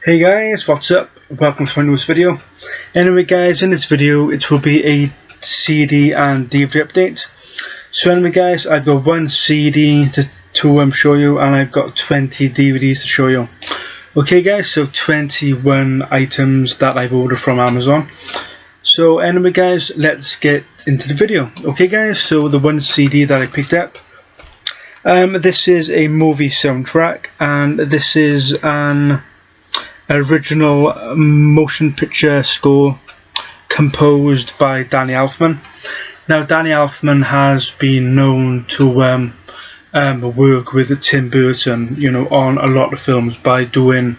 Hey guys, what's up? Welcome to my newest video. Anyway guys, in this video it will be a CD and DVD update. So anyway guys, I've got one CD to show you, and I've got 20 DVDs to show you. Okay guys, so 21 items that I've ordered from Amazon. So anyway guys, let's get into the video. Okay guys, so the one CD that I picked up, this is a movie soundtrack, and this is an original motion picture score composed by Danny Elfman. Now Danny Elfman has been known to work with Tim Burton, you know, on a lot of films by doing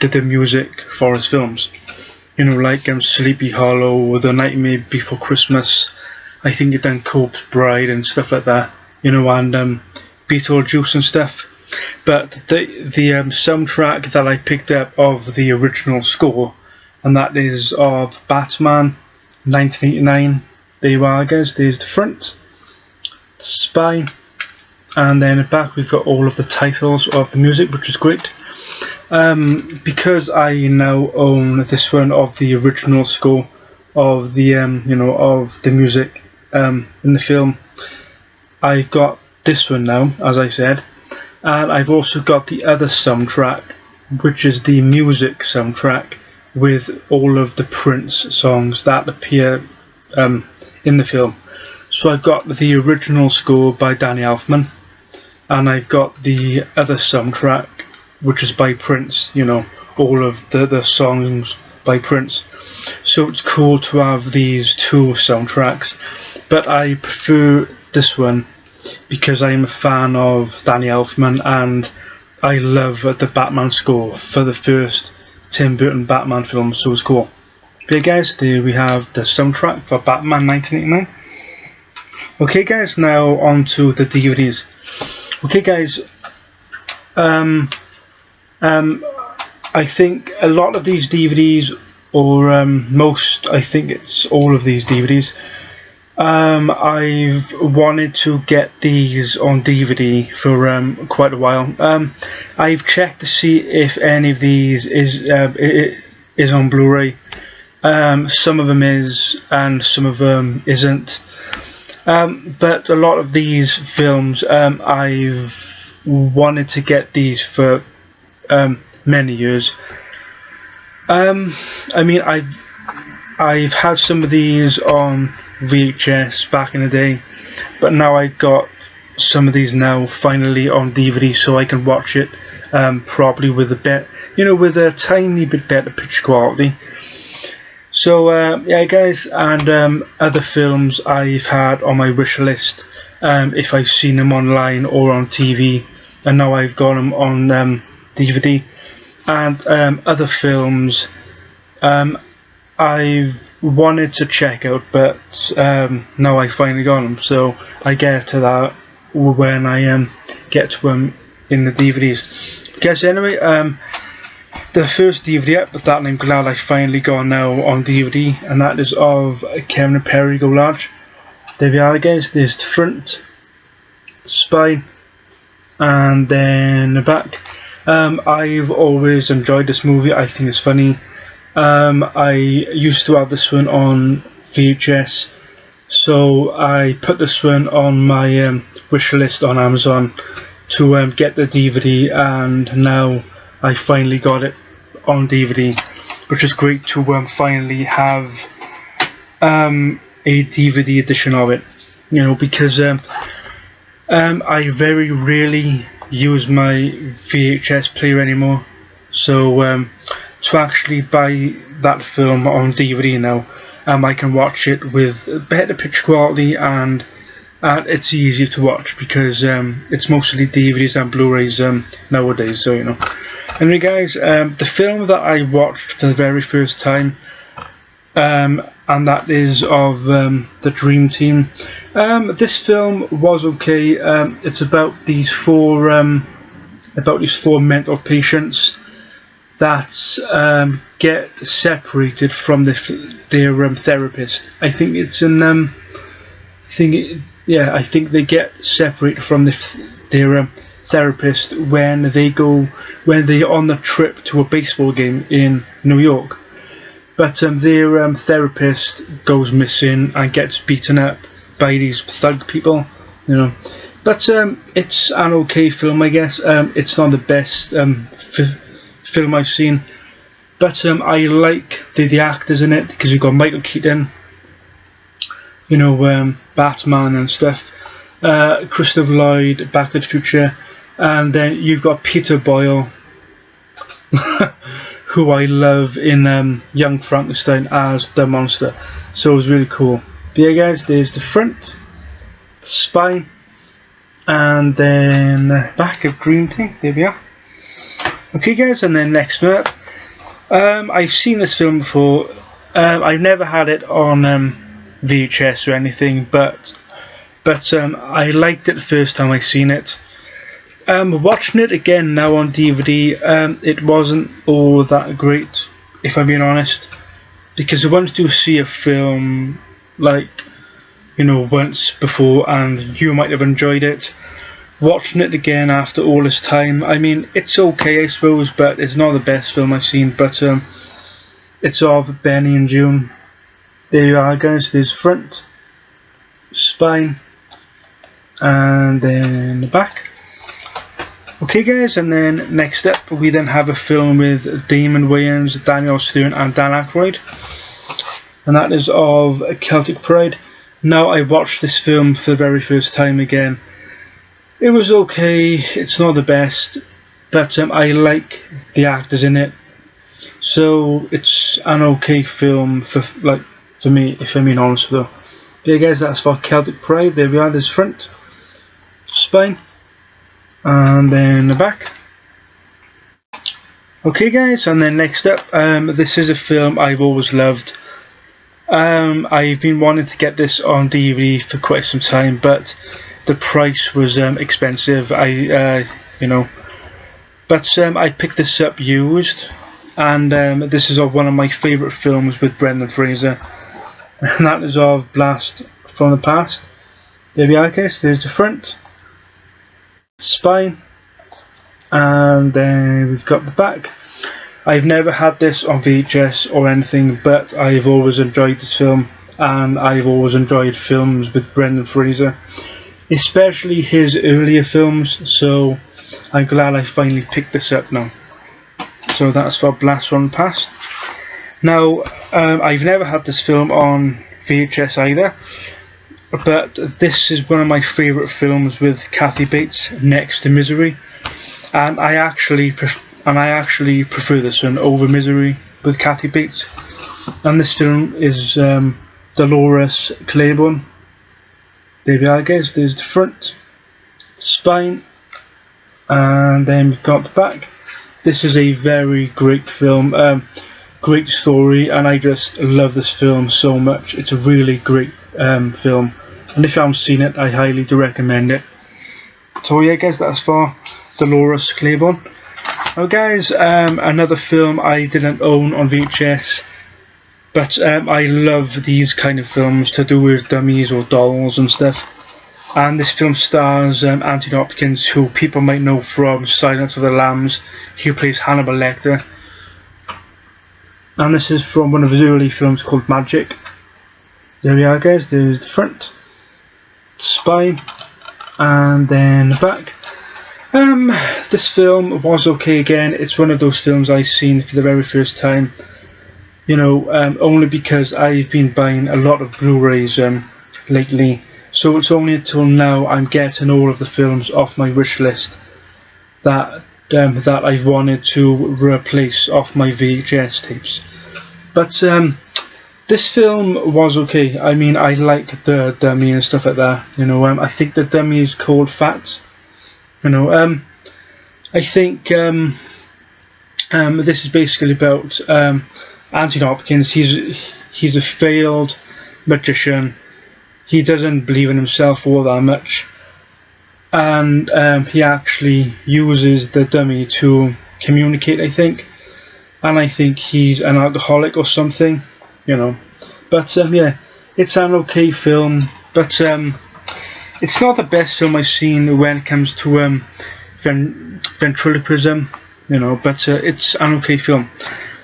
the music for his films. You know, like Sleepy Hollow, The Nightmare Before Christmas. I think he's done Celtic Pride and stuff like that. You know, and Beetlejuice and stuff. But the soundtrack that I picked up of the original score, and that is of Batman 1989. There you are guys, there's the front, the spine, and then at the back we've got all of the titles of the music, which is great. Because I now own this one of the original score of the of the music in the film, I've got this one now, as I said. And I've also got the other soundtrack, which is the music soundtrack with all of the Prince songs that appear in the film. So I've got the original score by Danny Elfman, and I've got the other soundtrack, which is by Prince, you know, all of the songs by Prince. So it's cool to have these two soundtracks, but I prefer this one because I'm a fan of Danny Elfman, and I love the Batman score for the first Tim Burton Batman film, so it's cool. Okay guys, there we have the soundtrack for Batman 1989. Okay guys, now on to the DVDs. Okay guys, I think a lot of these DVDs, or most, I think it's all of these DVDs, I've wanted to get these on DVD for quite a while. I've checked to see if any of these is on Blu-ray. Some of them is, and some of them isn't. But a lot of these films, I've wanted to get these for many years. I mean, I've had some of these on VHS back in the day, but now I've got some of these now finally on DVD, so I can watch it properly with with a tiny bit better picture quality. So yeah guys, and other films I've had on my wish list, if I've seen them online or on TV, and now I've got them on DVD, and other films I've wanted to check out, but now I finally got them, so I get to that when I get to them in the DVDs. Guys, anyway, the first DVD up that I'm glad I finally got now on DVD, and that is of Kevin and Perry Go Large. There we are guys, there's the front, the spine, and then the back. I've always enjoyed this movie, I think it's funny. I used to have this one on VHS, so I put this one on my wish list on Amazon to get the DVD, and now I finally got it on DVD, which is great to finally have a DVD edition of it, you know, because I very rarely use my VHS player anymore, so to actually buy that film on DVD now, I can watch it with better picture quality, and it's easier to watch because it's mostly DVDs and Blu-rays nowadays, so you know. Anyway guys, the film that I watched for the very first time, and that is of the Dream Team. This film was okay. It's about these four mental patients that get separated from their therapist. I think it's in I think they get separated from their therapist when they're on the trip to a baseball game in New York. But their therapist goes missing and gets beaten up by these thug people, you know. But it's an okay film, I guess. It's not the best film I've seen, but I like the actors in it, because you've got Michael Keaton, you know, Batman and stuff, Christopher Lloyd, Back to the Future, and then you've got Peter Boyle, who I love in Young Frankenstein as the monster. So it was really cool. But yeah, guys, there's the front, the spine, and then the back of green thing. There we are. Okay, guys, and then next up, I've seen this film before. I've never had it on VHS or anything, but I liked it the first time I seen it. Watching it again now on DVD, it wasn't all that great, if I'm being honest, because once you see a film, like, you know, once before and you might have enjoyed it, watching it again after all this time, I mean, it's okay, I suppose, but it's not the best film I've seen. But it's of Benny and Joon. There you are, guys. There's front, spine, and then the back. Okay, guys, and then next up we then have a film with Damon Wayans, Daniel Stern and Dan Aykroyd, and that is of Celtic Pride. Now, I watched this film for the very first time again. It was okay, it's not the best, but I like the actors in it, so it's an okay film for me, if I'm being honest though. Yeah, guys, that's for Celtic Pride. There we are. There's front, spine, and then the back. Okay, guys, and then next up, this is a film I've always loved. I've been wanting to get this on DVD for quite some time, but the price was expensive. You know, but I picked this up used, and this is of one of my favourite films with Brendan Fraser, and that is of Blast from the Past. There we are, guys. There's the front, spine, and then we've got the back. I've never had this on VHS or anything, but I've always enjoyed this film, and I've always enjoyed films with Brendan Fraser, especially his earlier films, so I'm glad I finally picked this up now. So that's for Blast from the Past. Now, I've never had this film on VHS either, but this is one of my favourite films with Kathy Bates, next to Misery, and I actually prefer this one over Misery with Kathy Bates. And this film is Dolores Claiborne. There we are, guys. There's the front, spine, and then we've got the back. This is a very great film, great story, and I just love this film so much. It's a really great film, and if you haven't seen it, I highly do recommend it. So yeah, guys, that's for Dolores Claiborne. Now, guys, another film I didn't own on VHS, but I love these kind of films to do with dummies or dolls and stuff. And this film stars Anthony Hopkins, who people might know from Silence of the Lambs. He plays Hannibal Lecter. And this is from one of his early films called Magic. There we are, guys. There's the front, spine, and then the back. This film was okay again. It's one of those films I've seen for the very first time, you know, only because I've been buying a lot of Blu-rays lately, so it's only until now I'm getting all of the films off my wish list that I've wanted to replace off my VHS tapes. But this film was okay. I mean, I like the dummy and stuff like that, you know. I think the dummy is called Fats. You know, I think this is basically about Anthony Hopkins. He's a failed magician. He doesn't believe in himself all that much, and he actually uses the dummy to communicate, I think. And I think he's an alcoholic or something, you know. But yeah, it's an okay film, but it's not the best film I've seen when it comes to ventriloquism, you know, but it's an okay film.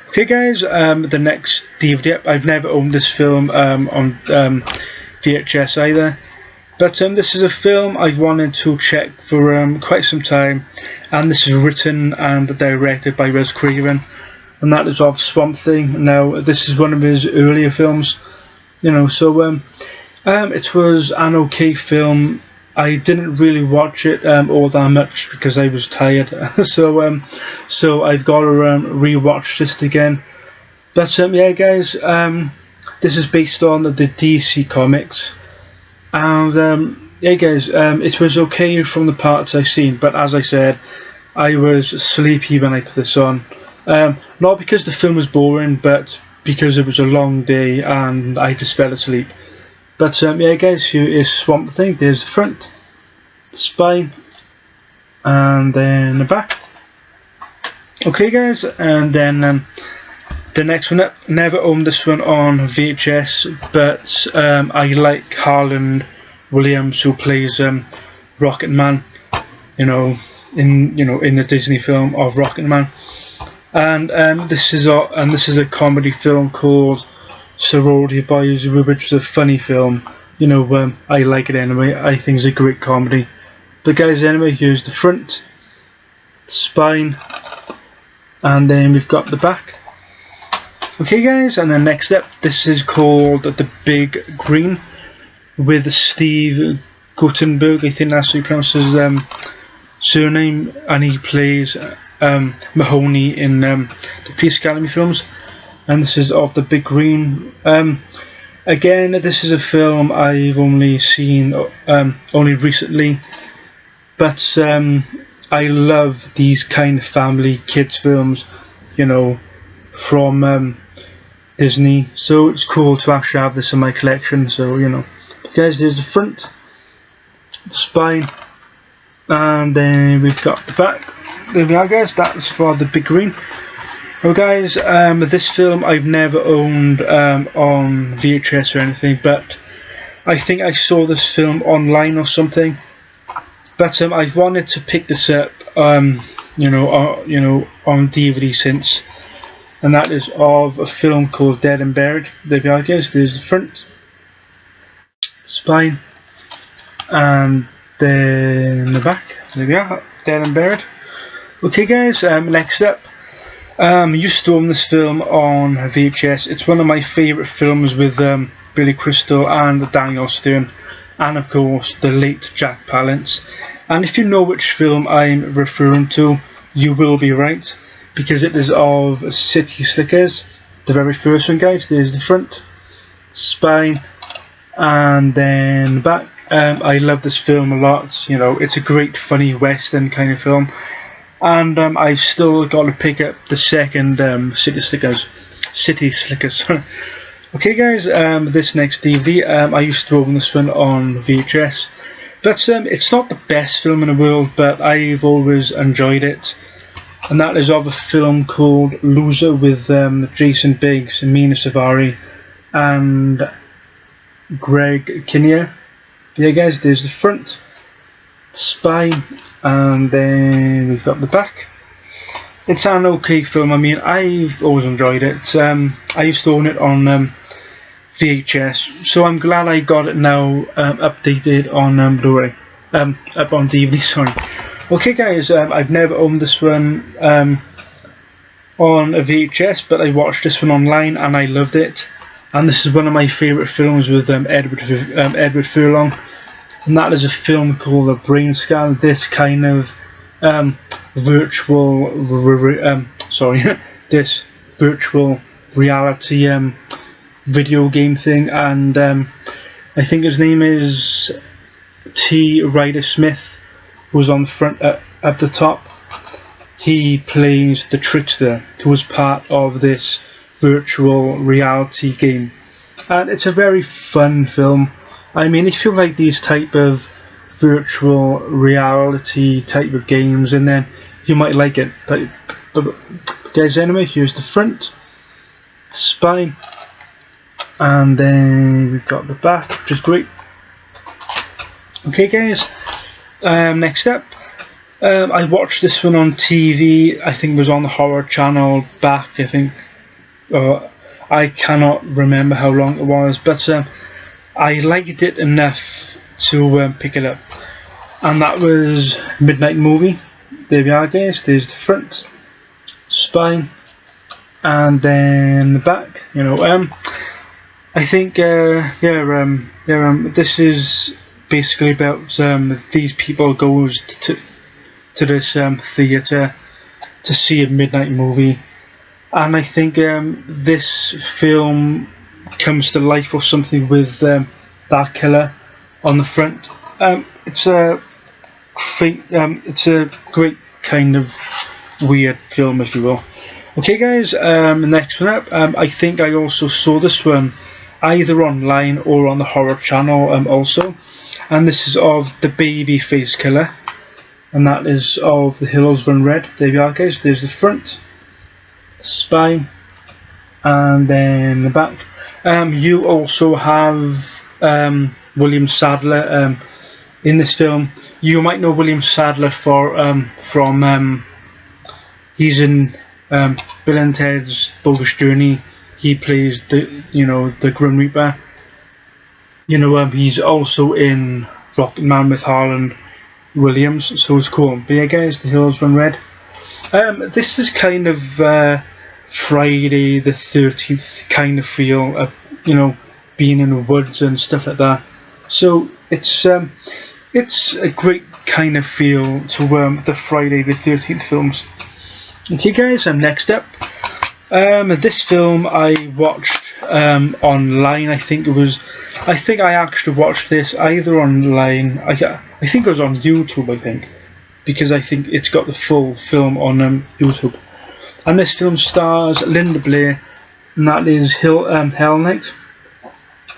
Okay guys, the next DVD up, I've never owned this film on VHS either, but this is a film I've wanted to check for quite some time, and this is written and directed by Dolores Claiborne, and that is of Swamp Thing. Now this is one of his earlier films, you know, so it was an okay film. I didn't really watch it all that much because I was tired, so I've got to re-watch this again. But yeah guys, this is based on the DC comics, and yeah guys, it was okay from the parts I've seen, but as I said, I was sleepy when I put this on. Not because the film was boring, but because it was a long day and I just fell asleep. But yeah guys, here is Swamp Thing. There's the front, the spine, and then the back. Okay guys, and then the next one up, never owned this one on VHS, but I like Harland Williams, who plays Rocket Man, in the Disney film of Rocket Man. And this is a comedy film called Sorority Boys, which is a funny film. I like it anyway. I think it's a great comedy. But guys, anyway, here's the front, the spine, and then we've got the back. Okay guys, and then next up, this is called The Big Green, with Steve Guttenberg, I think that's how you pronounce his surname, and he plays Mahoney in the Police Academy films. And this is of The Big Green. Again, this is a film I've only seen only recently, but I love these kind of family kids films, from Disney. So it's cool to actually have this in my collection. So guys, there's the front, the spine, and then we've got the back. There we are guys, that's for The Big Green. Well guys, this film I've never owned on VHS or anything, but I think I saw this film online or something. But I've wanted to pick this up, on DVD since, and that is of a film called Dead and Buried. There we are guys, there's the front, spine, and then the back. There we are, Dead and Buried. Okay guys, next up, I used to own this film on VHS. It's one of my favourite films with Billy Crystal and Daniel Stern, and of course the late Jack Palance. And if you know which film I'm referring to, you will be right, because it is of City Slickers, the very first one guys. There's the front, spine, and then the back. I love this film a lot. It's a great funny western kind of film. And I've still got to pick up the second City Slickers. Okay guys, this next DVD, I used to own this one on VHS, but it's not the best film in the world, but I've always enjoyed it, and that is of a film called Loser, with Jason Biggs, Mina Savari, and Greg Kinnear. Yeah guys, there's the front, spine, and then we've got the back. It's an okay film. I mean, I've always enjoyed it. I used to own it on VHS, so I'm glad I got it now updated on Blu-ray, up on DVD, sorry. Okay guys, I've never owned this one on a VHS, but I watched this one online and I loved it. And this is one of my favourite films with Edward Furlong. And that is a film called Brainscan. This kind of this virtual reality video game thing, and I think his name is T. Ryder Smith, who's on the front at the top. He plays the trickster, who was part of this virtual reality game, and it's a very fun film. I mean, if you like these type of virtual reality type of games, and then you might like it. But guys, anyway, here's the front, the spine, and then we've got the back, which is great. Okay guys, next up, I watched this one on TV. I think it was on the Horror Channel back, I think. I cannot remember how long it was, but I liked it enough to pick it up. And that was Midnight Movie. There we are, guys. There's the front, spine, and then the back. You know, I think this is basically about these people goes to this theatre to see a midnight movie, and I think this film comes to life or something with that killer on the front. It's a great kind of weird film, if you will. Okay, guys. Next one up. I think I also saw this one either online or on the Horror Channel also, and this is of the baby face killer, and that is of The Hills Run Red. There you are, guys. There's the front, the spine, and then the back. You also have William Sadler in this film. You might know William Sadler from he's in Bill and Ted's Bogus Journey. He plays the Grim Reaper. He's also in Rocket Man with Harlan Williams, so it's cool. But yeah, guys, The Hills Run Red. This is kind of Friday the 13th kind of feel, being in the woods and stuff like that. So it's a great kind of feel to the Friday the 13th films. Okay, guys, next up. This film I watched online. I think I actually watched this either online. I think it was on YouTube. I think, because I think it's got the full film on YouTube. And this film stars Linda Blair, and that is Hell Night.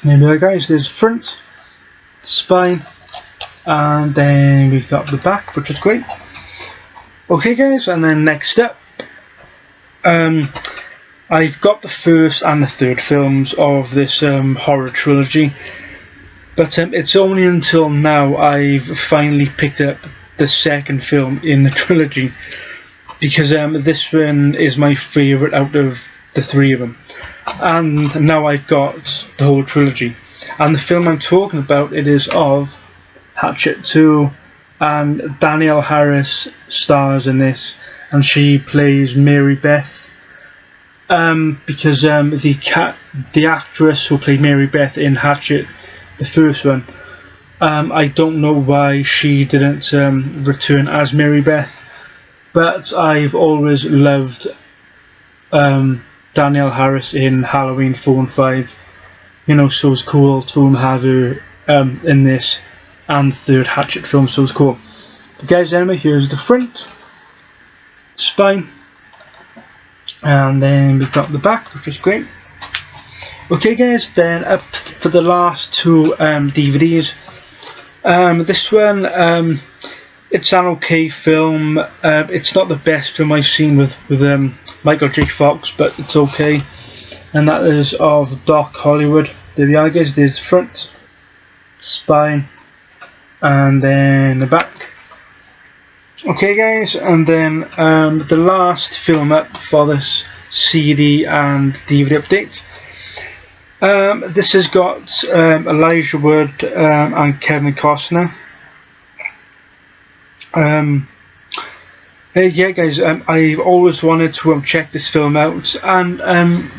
There we go, guys. There's front, spine, and then we've got the back, which is great. Okay, guys, and then next up. I've got the first and the third films of this horror trilogy, but it's only until now I've finally picked up the second film in the trilogy, because this one is my favourite out of the three of them, and now I've got the whole trilogy. And the film I'm talking about, it is of Hatchet II, and Danielle Harris stars in this, and she plays Mary Beth. Because the actress who played Mary Beth in Hatchet, the first one, I don't know why she didn't return as Mary Beth, but I've always loved Danielle Harris in Halloween 4 and 5. So it's cool to have her in this and third Hatchet film, so it's cool. But guys, anyway, here's the front, spine, and then we've got the back, which is great. Okay, guys, then up for the last two DVDs. This one, it's an okay film. It's not the best film I've seen with Michael J. Fox, but it's okay. And that is of Doc Hollywood. There we are, guys. There's the front, spine, and then the back. Okay, guys, and then the last film up for this CD and DVD update. This has got Elijah Wood and Kevin Costner. Yeah, guys, I've always wanted to check this film out, and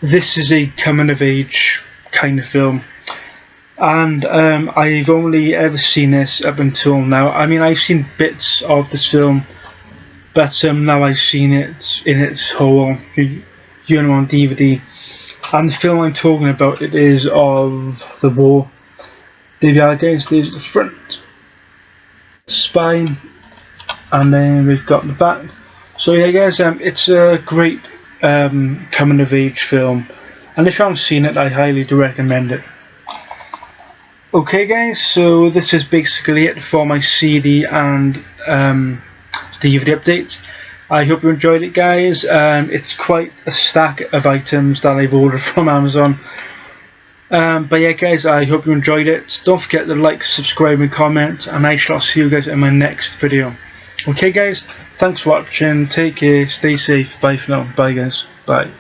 this is a coming of age kind of film. And I've only ever seen this up until now. I mean, I've seen bits of this film, but now I've seen it in its whole, on DVD. And the film I'm talking about, it is of the war. There you are, guys. There's the front, spine, and then we've got the back. So yeah, guys, it's a great coming of age film, and if you haven't seen it, I highly do recommend it. Okay, guys, so this is basically it for my CD and DVD update. I hope you enjoyed it, guys. It's quite a stack of items that I've ordered from Amazon. But yeah, guys, I hope you enjoyed it. Don't forget to like, subscribe and comment, and I shall see you guys in my next video. Okay guys, thanks for watching, take care, stay safe, bye for now, bye guys, bye.